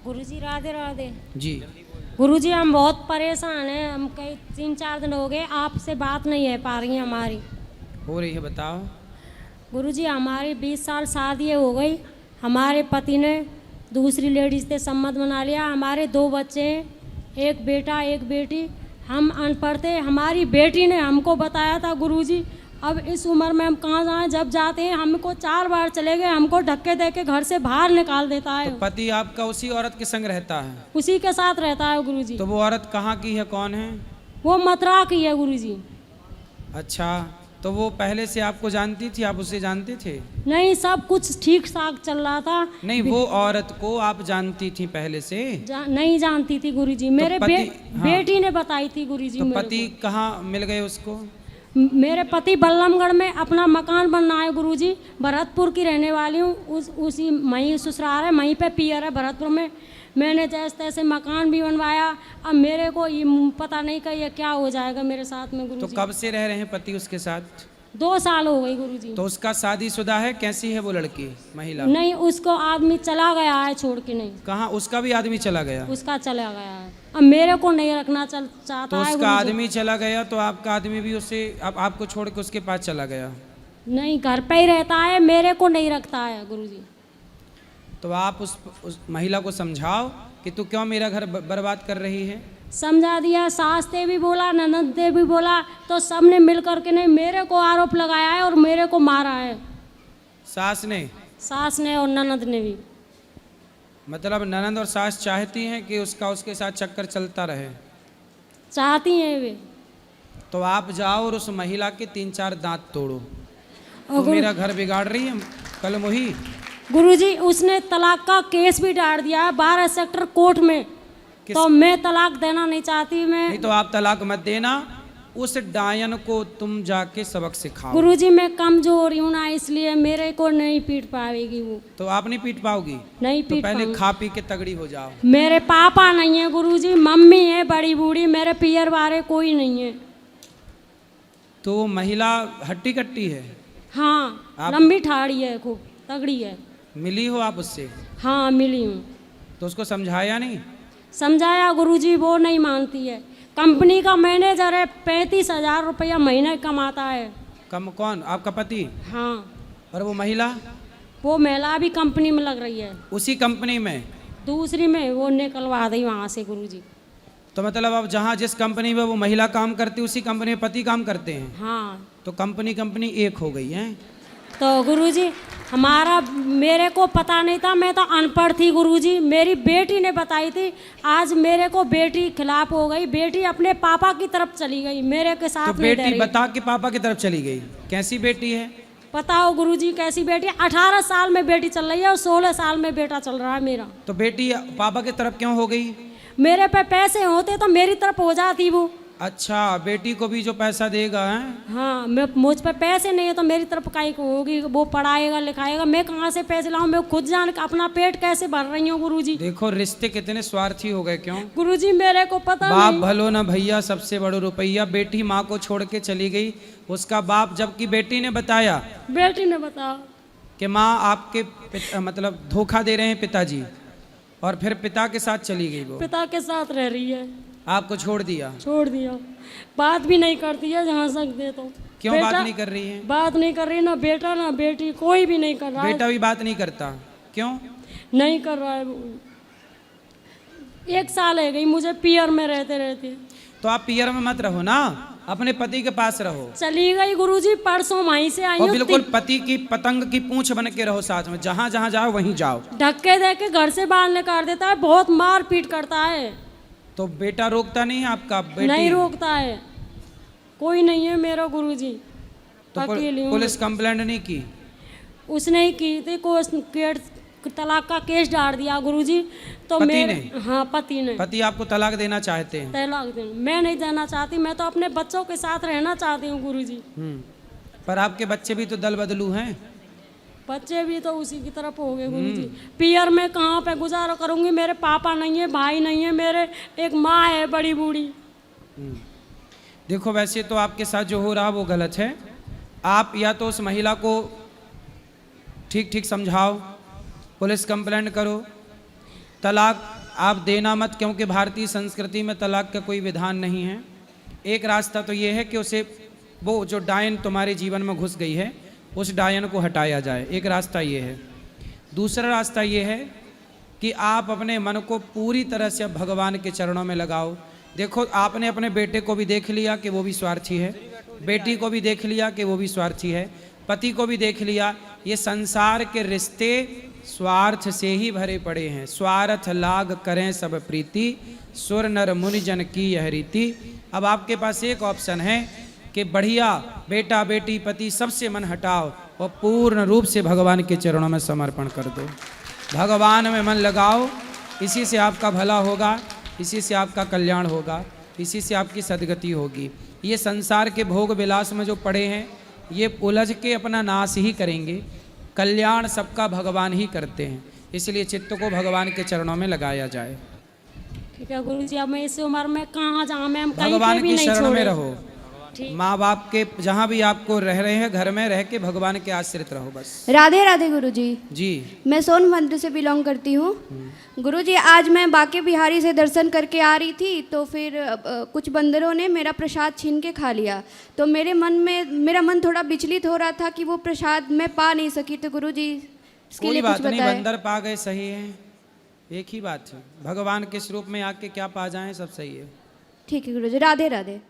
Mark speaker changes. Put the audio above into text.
Speaker 1: गुरुजी राधे राधे
Speaker 2: जी।
Speaker 1: गुरुजी हम बहुत परेशान हैं। हम कई 3-4 दिन हो गए आपसे बात नहीं है पा रही है हमारी।
Speaker 2: हो रही है, बताओ।
Speaker 1: गुरुजी हमारी 20 साल शादी हो गई। हमारे पति ने दूसरी लेडीज से सम्मत बना लिया। हमारे 2 बच्चे हैं, एक बेटा एक बेटी। हम अनपढ़ थे। हमारी बेटी ने हमको बताया था गुरुजी अब इस उम्र में हम कहाँ जाएं। जब जाते हैं हमको 4 बार चले गए, हमको धक्के दे के घर से बाहर निकाल देता है।
Speaker 2: तो पति आपका उसी औरत के संग रहता है?
Speaker 1: उसी के साथ रहता है गुरुजी।
Speaker 2: तो वो औरत कहाँ की है, कौन है?
Speaker 1: वो मथुरा की है गुरुजी।
Speaker 2: अच्छा, तो वो पहले से आपको जानती थी, आप उसे जानते थे?
Speaker 1: नहीं, सब कुछ ठीक ठाक चल रहा था।
Speaker 2: नहीं, वो औरत को आप जानती थी पहले से?
Speaker 1: नहीं जानती थी गुरुजी। मेरे
Speaker 2: हाँ।
Speaker 1: बेटी ने बताई थी गुरुजी।
Speaker 2: तो पति कहाँ मिल गए उसको?
Speaker 1: मेरे पति बल्लमगढ़ में अपना मकान बनना है गुरुजी। भरतपुर की रहने वाली हूँ। उसी वहीं ससुराल है, वहीं पे पियर है भरतपुर में। मैंने जैसे तैसे मकान भी बनवाया। अब मेरे को ये पता नहीं कि ये क्या हो जाएगा मेरे साथ में गुरुजी।
Speaker 2: तो कब से रह रहे हैं पति उसके साथ?
Speaker 1: 2 साल हो गई गुरुजी।
Speaker 2: तो उसका शादीशुदा है? कैसी है वो लड़की, महिला?
Speaker 1: नहीं, उसको आदमी चला गया है छोड़ के। नहीं।
Speaker 2: कहाँ? उसका भी आदमी चला गया?
Speaker 1: उसका चला गया है। अब मेरे को नहीं रखना चाहता है।
Speaker 2: तो उसका आदमी चला गया तो आपका आदमी भी उसे आपको छोड़ के उसके पास चला गया?
Speaker 1: नहीं, घर पे ही रहता है, मेरे को नहीं रखता है गुरुजी।
Speaker 2: तो आप उस महिला को समझाओ कि तू क्यों मेरा घर बर्बाद कर रही है।
Speaker 1: समझा दिया, सास ने भी बोला, ननद ने भी बोला, तो सबने मिल करके नहीं मेरे को आरोप लगाया है और मेरे को मारा है।
Speaker 2: सास ने?
Speaker 1: सास ने और ननद ने भी।
Speaker 2: मतलब ननद और सास चाहती हैं कि उसके साथ चक्कर चलता रहे?
Speaker 1: चाहती हैं वे।
Speaker 2: तो आप जाओ और उस महिला के 3-4 दांत तोड़ो। तो मेरा घर बिगाड़ रही है कल मुही।
Speaker 1: गुरुजी उसने तलाक का केस भी डाल दिया है 12 सेक्टर कोर्ट में। तो मैं तलाक देना नहीं चाहती। मैं
Speaker 2: नहीं, तो आप तलाक मत देना। उस डायन को तुम जाके सबक सिखाओ।
Speaker 1: गुरुजी मैं कमजोर हूँ ना, इसलिए मेरे को नहीं पीट पाएगी वो।
Speaker 2: तो आप नहीं पीट पाओगी?
Speaker 1: नहीं
Speaker 2: तो
Speaker 1: पीट
Speaker 2: पहले
Speaker 1: पाऊंगी।
Speaker 2: खा पी के तगड़ी हो जाओ।
Speaker 1: मेरे पापा नहीं है गुरुजी, मम्मी है बड़ी बूढ़ी, मेरे पियर बारे कोई नहीं है।
Speaker 2: तो वो महिला हट्टी कट्टी है?
Speaker 1: हाँ, लंबी ठाड़ी है, खूब तगड़ी है।
Speaker 2: मिली हो आप उससे?
Speaker 1: हाँ मिली हूँ।
Speaker 2: तो उसको समझाया नहीं?
Speaker 1: समझाया गुरुजी, वो नहीं मानती है। कंपनी का मैनेजर है, 35,000 रुपया महीने कमाता है।
Speaker 2: कौन? आपका पति?
Speaker 1: हाँ।
Speaker 2: और वो महिला?
Speaker 1: वो महिला भी कंपनी में लग रही है।
Speaker 2: उसी कंपनी में?
Speaker 1: दूसरी में वो निकलवा दी वहाँ से गुरुजी।
Speaker 2: तो मतलब अब जहाँ जिस कंपनी में वो महिला काम करती उसी कंपनी में पति काम करते हैं?
Speaker 1: हाँ।
Speaker 2: तो कंपनी एक हो गई है।
Speaker 1: तो गुरुजी हमारा मेरे को पता नहीं था, मैं तो अनपढ़ थी गुरुजी। मेरी बेटी ने बताई थी। आज मेरे को बेटी खिलाफ हो गई। बेटी अपने पापा की तरफ चली गई, मेरे के साथ
Speaker 2: तो
Speaker 1: नहीं रह
Speaker 2: बेटी
Speaker 1: रही।
Speaker 2: बता के पापा की तरफ चली गई? कैसी बेटी है?
Speaker 1: बताओ गुरुजी कैसी बेटी? 18 साल में बेटी चल रही है और 16 साल में बेटा चल रहा है मेरा।
Speaker 2: तो बेटी पापा की तरफ क्यों हो गई?
Speaker 1: मेरे पे पैसे होते तो मेरी तरफ हो जाती वो।
Speaker 2: अच्छा, बेटी को भी जो पैसा देगा है?
Speaker 1: हाँ, मैं मुझ पे पैसे नहीं है तो मेरी तरफ काई को होगी। वो पढ़ाएगा लिखाएगा, मैं कहाँ से पैसे लाऊं? मैं खुद जान अपना पेट कैसे भर रही हूँ गुरुजी।
Speaker 2: देखो रिश्ते कितने स्वार्थी हो गए। क्यों
Speaker 1: गुरुजी? मेरे को पता
Speaker 2: बाप
Speaker 1: नहीं।
Speaker 2: भलो ना भैया, सबसे बड़ो रुपया। बेटी माँ को छोड़ के चली गई, उसका बाप, जबकि बेटी ने बताया।
Speaker 1: बेटी ने बताया
Speaker 2: कि माँ आपके मतलब धोखा दे रहे हैं पिताजी, और फिर पिता के साथ चली गई। वो
Speaker 1: पिता के साथ रह रही है।
Speaker 2: आपको छोड़ दिया?
Speaker 1: छोड़ दिया। बात भी नहीं करती है जहाँ सकते तो।
Speaker 2: क्यों बात नहीं कर रही है?
Speaker 1: बात नहीं कर रही, ना बेटा ना बेटी, कोई भी नहीं कर रहा है।
Speaker 2: बेटा भी बात नहीं करता? क्यों
Speaker 1: नहीं कर रहा है? 1 साल है गई मुझे पियर में रहते रहते।
Speaker 2: तो आप पियर में मत रहो ना, अपने पति के पास रहो।
Speaker 1: चली गई गुरुजी, परसों वहीं से आई
Speaker 2: और
Speaker 1: हूँ।
Speaker 2: बिल्कुल पति की पतंग की पूंछ बन के रहो साथ में, जहाँ जहाँ जाओ वहीं जाओ।
Speaker 1: धक्के दे के घर से बाहर निकाल देता है, बहुत मार पीट करता है।
Speaker 2: तो बेटा रोकता नहीं है आपका? बेटी
Speaker 1: नहीं रोकता है, कोई नहीं है मेरा गुरुजी।
Speaker 2: तो
Speaker 1: अकेली हूँ।
Speaker 2: पुलिस कंप्लेंट नहीं की?
Speaker 1: उसने ही की थी, तलाक का केस डाल दिया गुरुजी। तो
Speaker 2: पति ने?
Speaker 1: हाँ पति ने।
Speaker 2: पति आपको तलाक देना चाहते हैं?
Speaker 1: तलाक देना मैं नहीं देना चाहती, मैं तो अपने बच्चों के साथ रहना चाहती हूँ गुरुजी।
Speaker 2: पर आपके बच्चे भी तो दल बदलू हैं।
Speaker 1: बच्चे भी तो उसी की तरफ हो गए गुरुजी। पियर में कहाँ पे गुजारा करूँगी? मेरे पापा नहीं है, भाई नहीं है, मेरे एक माँ है बड़ी बूढ़ी।
Speaker 2: देखो वैसे तो आपके साथ जो हो रहा वो गलत है। आप या तो उस महिला को ठीक ठीक समझाओ, पुलिस कंप्लेंट करो, तलाक आप देना मत, क्योंकि भारतीय संस्कृति में तलाक का कोई विधान नहीं है। एक रास्ता तो ये है कि उसे, वो जो डायन तुम्हारे जीवन में घुस गई है, उस डायन को हटाया जाए, एक रास्ता ये है। दूसरा रास्ता ये है कि आप अपने मन को पूरी तरह से भगवान के चरणों में लगाओ। देखो, आपने अपने बेटे को भी देख लिया कि वो भी स्वार्थी है, बेटी को भी देख लिया कि वो भी स्वार्थी है, पति को भी देख लिया। ये संसार के रिश्ते स्वार्थ से ही भरे पड़े हैं। स्वार्थ लाग करें सब प्रीति, सुर नर मुनि जन की यह रीति। अब आपके पास एक ऑप्शन है कि बढ़िया बेटा बेटी पति सबसे मन हटाओ और पूर्ण रूप से भगवान के चरणों में समर्पण कर दो। भगवान में मन लगाओ, इसी से आपका भला होगा, इसी से आपका कल्याण होगा, इसी से आपकी सदगति होगी। ये संसार के भोग विलास में जो पड़े हैं, ये उलझ के अपना नाश ही करेंगे। कल्याण सबका भगवान ही करते हैं, इसलिए चित्त को भगवान के चरणों में लगाया जाए।
Speaker 1: ठीक है गुरुजी, अब मैं इस उम्र में कहाँ जाऊँ, मैं कहीं
Speaker 2: भगवान
Speaker 1: पे भी
Speaker 2: की
Speaker 1: नहीं
Speaker 2: शरण में
Speaker 1: छोड़े।
Speaker 2: रहो।
Speaker 1: ठीक।
Speaker 2: माँ बाप के जहाँ भी आपको रह रहे हैं, घर में रह के भगवान के आश्रित रहो बस।
Speaker 3: राधे राधे गुरुजी।
Speaker 2: जी,
Speaker 3: मैं सोनभद्र से बिलोंग करती हूँ। गुरुजी, आज मैं बांके बिहारी से दर्शन करके आ रही थी, तो फिर कुछ बंदरों ने मेरा प्रसाद छीन के खा लिया। तो मेरा मन थोड़ा विचलित हो रहा था कि वो प्रसाद मैं पा नहीं सकी। तो गुरुजी इसके
Speaker 2: कोई
Speaker 3: लिए
Speaker 2: बात
Speaker 3: कुछ
Speaker 2: नहीं,
Speaker 3: बताएं।
Speaker 2: बंदर पा गए सही है, एक ही बात है। भगवान के स्वरूप में आके क्या पा जाएं, सब सही है।
Speaker 3: ठीक है गुरुजी, राधे राधे।